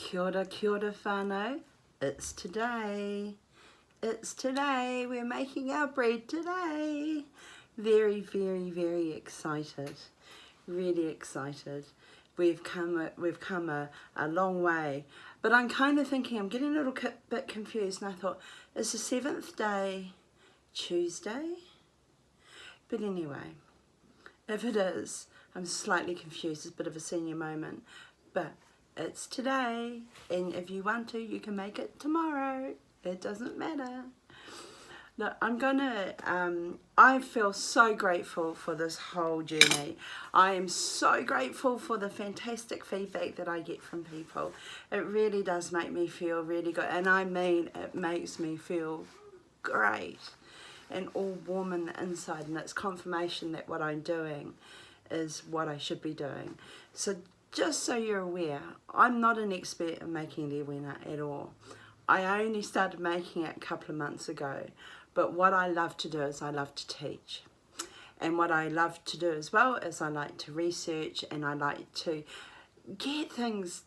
Kia ora whānau. It's today. It's today. We're making our bread today. Very, very, very excited. Really excited. We've come a long way. But I'm kind of thinking, I'm getting a little bit confused, and I thought, is the 7th day Tuesday? But anyway, if it is, I'm slightly confused. It's a bit of a senior moment. But it's today, and if you want to, you can make it tomorrow. It doesn't matter. Look, I feel so grateful for this whole journey. I am so grateful for the fantastic feedback that I get from people. It really does make me feel really good. And I mean, it makes me feel great and all warm in the inside. And it's confirmation that what I'm doing is what I should be doing. So just so you're aware, I'm not an expert in making Rewena at all. I only started making it a couple of months ago. But what I love to do is I love to teach. And what I love to do as well is I like to research, and I like to get things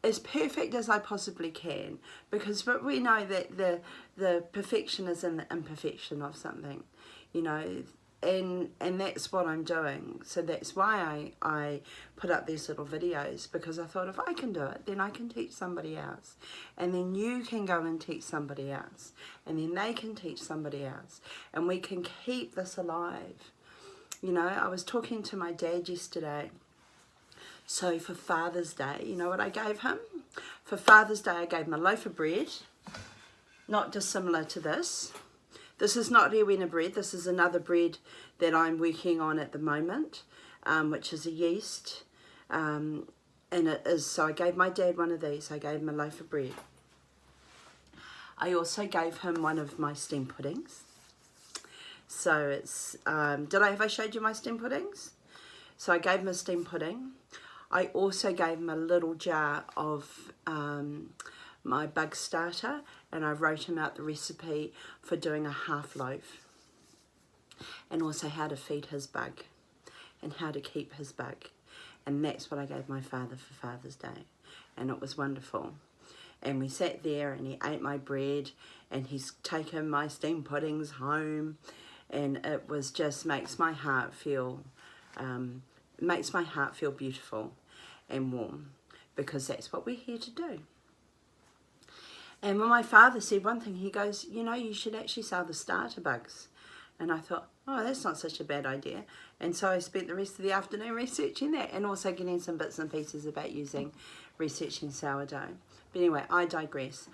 as perfect as I possibly can. Because we know that the perfection is in the imperfection of something, you know. And that's what I'm doing. So that's why I put up these little videos, because I thought if I can do it, then I can teach somebody else. And then you can go and teach somebody else. And then they can teach somebody else. And we can keep this alive. You know, I was talking to my dad yesterday. So for Father's Day, you know what I gave him? For Father's Day, I gave him a loaf of bread. Not dissimilar to this. This is not Rewena bread. This is another bread that I'm working on at the moment, which is a yeast. And it is, so I gave my dad one of these. I gave him a loaf of bread. I also gave him one of my steamed puddings. So it's, have I showed you my steamed puddings? So I gave him a steamed pudding. I also gave him a little jar of my bug starter, and I wrote him out the recipe for doing a half loaf, and also how to feed his bug and how to keep his bug. And that's what I gave my father for Father's Day, and it was wonderful. And we sat there and he ate my bread, and he's taken my steamed puddings home, and it was just makes my heart feel beautiful and warm, because that's what we're here to do. And when my father said one thing, he goes, you know, you should actually sell the starter bugs. And I thought, oh, that's not such a bad idea. And so I spent the rest of the afternoon researching that, and also getting some bits and pieces about researching sourdough. But anyway, I digress.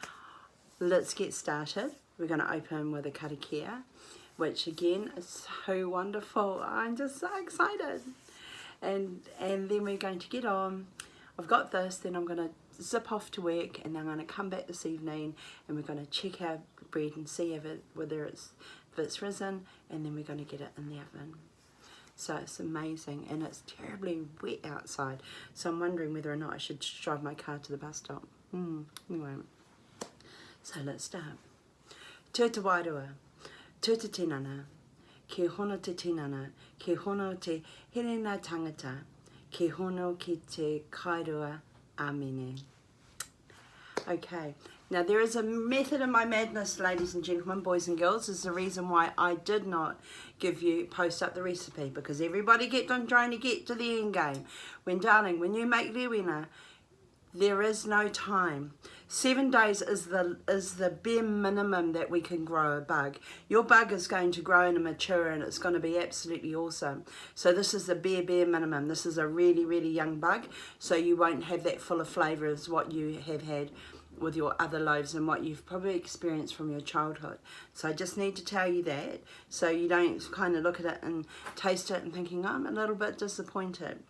Let's get started. We're going to open with a karakia, which again is so wonderful. I'm just so excited. And then we're going to get on. I've got this, then I'm going to zip off to work, and then I'm going to come back this evening, and we're going to check our bread and see if it's risen, and then we're going to get it in the oven. So it's amazing, and it's terribly wet outside, so I'm wondering whether or not I should drive my car to the bus stop. Anyway, so let's start. Tū te wairua, tū te tinana, ki hono te tinana, ki hono te herena tangata, ki hono ki te kairua. Amene. Okay, now there is a method in my madness, ladies and gentlemen, boys and girls. This is the reason why I did not post up the recipe, because everybody kept on trying to get to the end game. Darling, when you make Rewena, there is no time. 7 days is the bare minimum that we can grow a bug. Your bug is going to grow and mature, and it's going to be absolutely awesome. So this is the bare minimum. This is a really, really young bug, so you won't have that full of flavour as what you have had with your other loaves and what you've probably experienced from your childhood. So I just need to tell you that, so you don't kind of look at it and taste it and thinking, oh, I'm a little bit disappointed.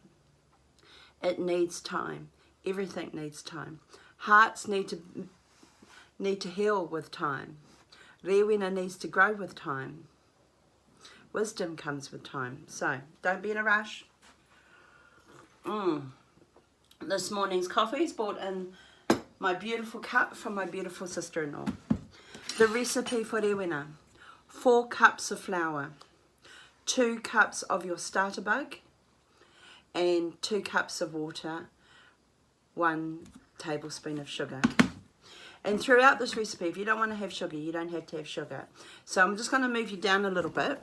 It needs time. Everything needs time. Hearts need to heal with time. Rewena needs to grow with time. Wisdom comes with time. So don't be in a rush. This morning's coffee is bought in my beautiful cup from my beautiful sister-in-law. The recipe for Rewena: 4 cups of flour, 2 cups of your starter bug, and 2 cups of water, 1 tablespoon of sugar. And throughout this recipe, if you don't want to have sugar, you don't have to have sugar. So I'm just going to move you down a little bit.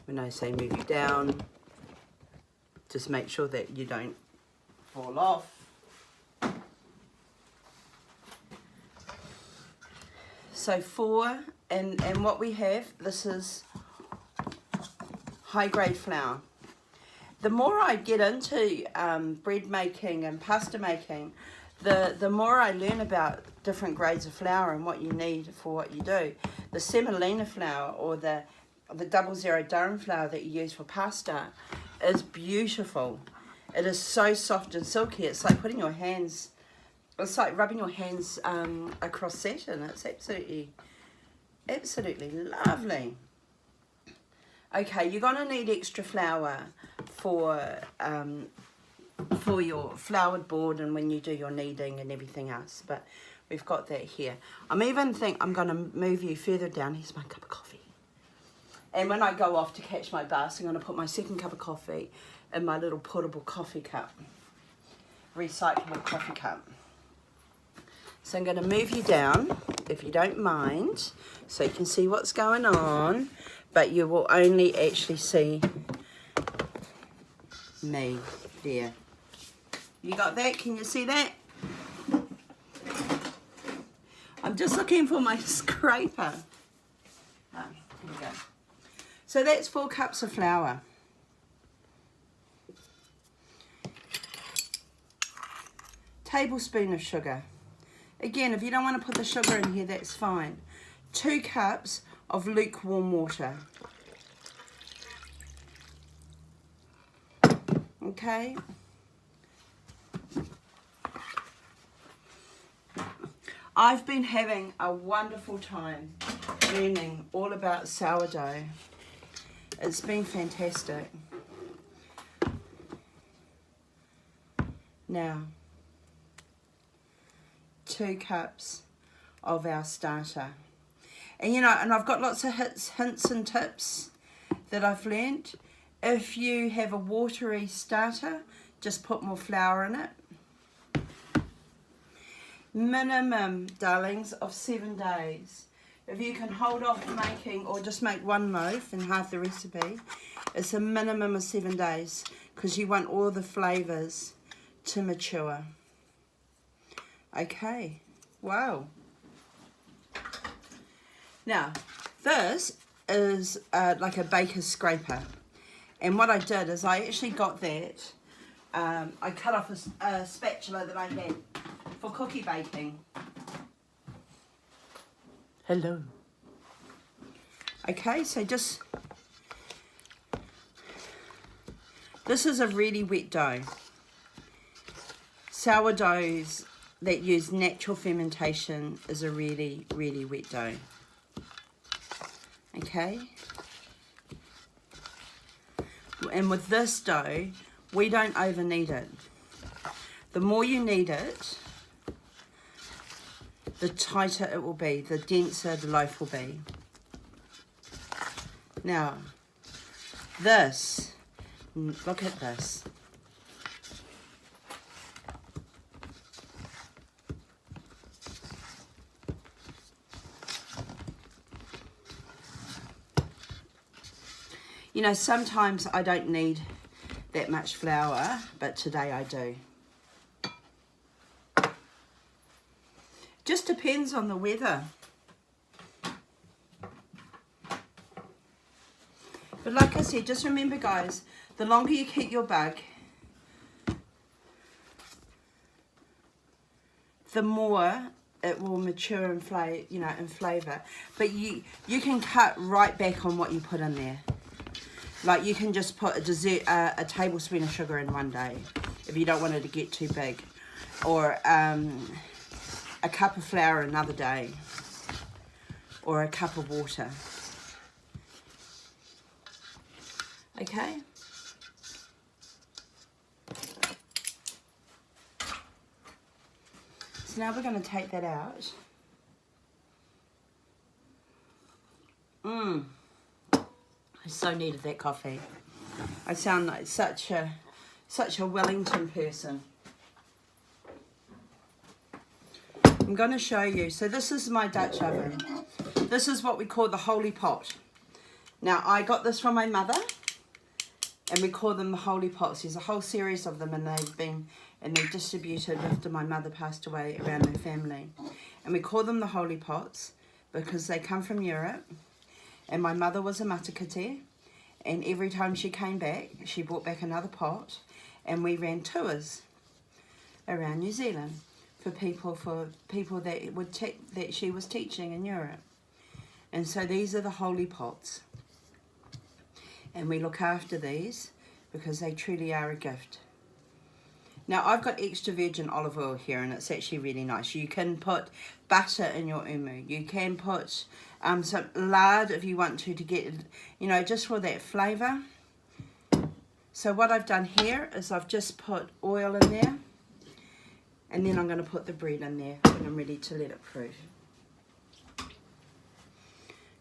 When I say move you down, just make sure that you don't fall off. So and what we have, this is high grade flour. The more I get into bread making and pasta making, the more I learn about different grades of flour and what you need for what you do. The semolina flour or the 00 Durham flour that you use for pasta is beautiful. It is so soft and silky. It's like putting your hands, it's like rubbing your hands across satin. It's absolutely lovely. Okay, you're going to need extra flour for your floured board and when you do your kneading and everything else, but we've got that here. I'm going to move you further down. Here's my cup of coffee. And when I go off to catch my bus, I'm going to put my second cup of coffee in my little portable coffee cup, recyclable coffee cup. So I'm going to move you down, if you don't mind, so you can see what's going on, but you will only actually see me there. You got that? Can you see that? I'm just looking for my scraper. Here we go. So that's 4 cups of flour. Tablespoon of sugar. Again, if you don't want to put the sugar in here, that's fine. 2 cups of lukewarm water. Okay. I've been having a wonderful time learning all about sourdough. It's been fantastic. Now, 2 cups of our starter. And you know, and I've got lots of hints and tips that I've learned. If you have a watery starter, just put more flour in it. Minimum, darlings, of 7 days. If you can hold off making or just make 1 loaf and half the recipe, it's a minimum of 7 days because you want all the flavours to mature. Okay, wow. Now, this is like a baker's scraper. And what I did is I actually got that. I cut off a spatula that I had for cookie baking. Hello. Okay, so just, this is a really wet dough. Sourdoughs that use natural fermentation is a really, really wet dough. Okay. And with this dough, we don't over knead it. The more you knead it, the tighter it will be, the denser the loaf will be. Now, this, look at this. You know, sometimes I don't need that much flour, but today I do. Just depends on the weather. But like I said, just remember guys, the longer you keep your bug, the more it will mature and in flavour. But you can cut right back on what you put in there. Like you can just put a tablespoon of sugar in one day if you don't want it to get too big, or a cup of flour another day, or a cup of water. Okay. So now we're going to take that out. I so needed that coffee. I sound like such a Wellington person. I'm going to show you. So this is my Dutch oven. This is what we call the holy pot. Now I got this from my mother, and we call them the holy pots. There's a whole series of them, and they're distributed after my mother passed away around her family. And we call them the holy pots because they come from Europe. And my mother was a matakite, and every time she came back, she brought back another pot, and we ran tours around New Zealand for people that she was teaching in Europe. And so these are the holy pots, and we look after these because they truly are a gift. Now I've got extra virgin olive oil here, and it's actually really nice. You can put butter in your umu. You can put some lard if you want to get, you know, just for that flavour. So what I've done here is I've just put oil in there, and then I'm going to put the bread in there when I'm ready to let it proof.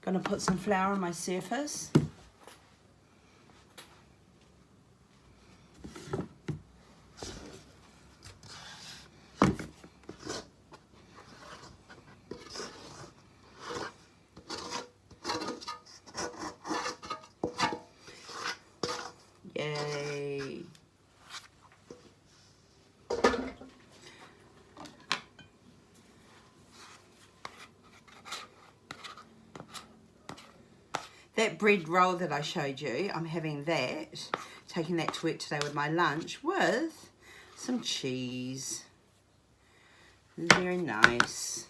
Going to put some flour on my surface. Yay. That bread roll that I showed you, I'm having that, taking that to work today with my lunch with some cheese. Very nice.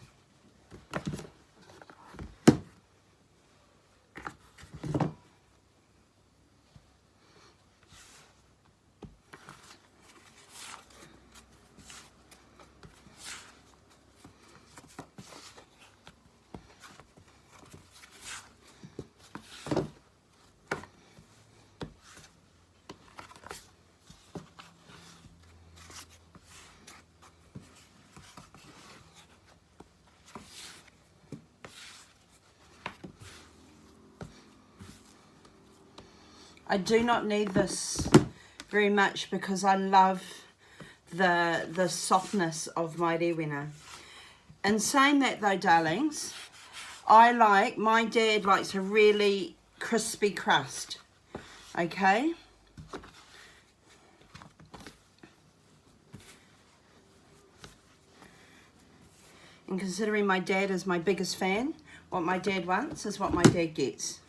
I do not need this very much because I love the softness of my Rewena. In saying that though, darlings, my dad likes a really crispy crust, okay? And considering my dad is my biggest fan, what my dad wants is what my dad gets.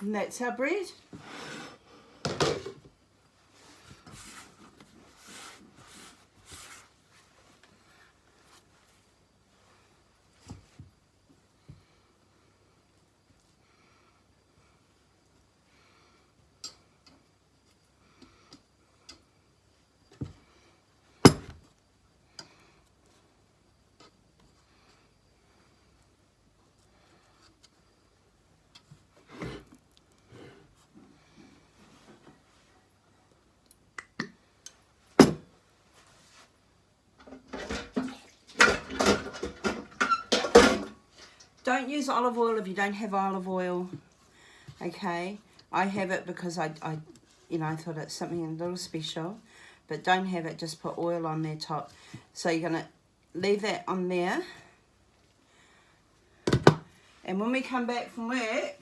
And that's our bread. Don't use olive oil if you don't have olive oil, okay? I have it because I thought it's something a little special, but don't have it, just put oil on their top. So you're going to leave that on there. And when we come back from work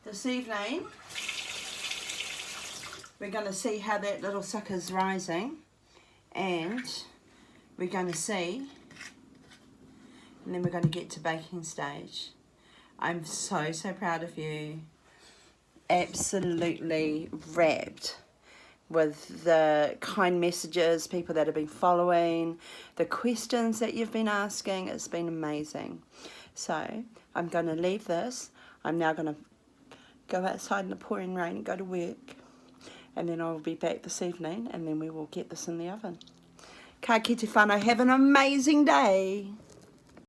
this evening, we're going to see how that little sucker's rising, and we're going to see, and then we're going to get to baking stage. I'm so proud of you. Absolutely wrapped with the kind messages, people that have been following, the questions that you've been asking. It's been amazing. So I'm going to leave this. I'm now going to go outside in the pouring rain and go to work. And then I'll be back this evening, and then we will get this in the oven. Ka kite whānau, have an amazing day.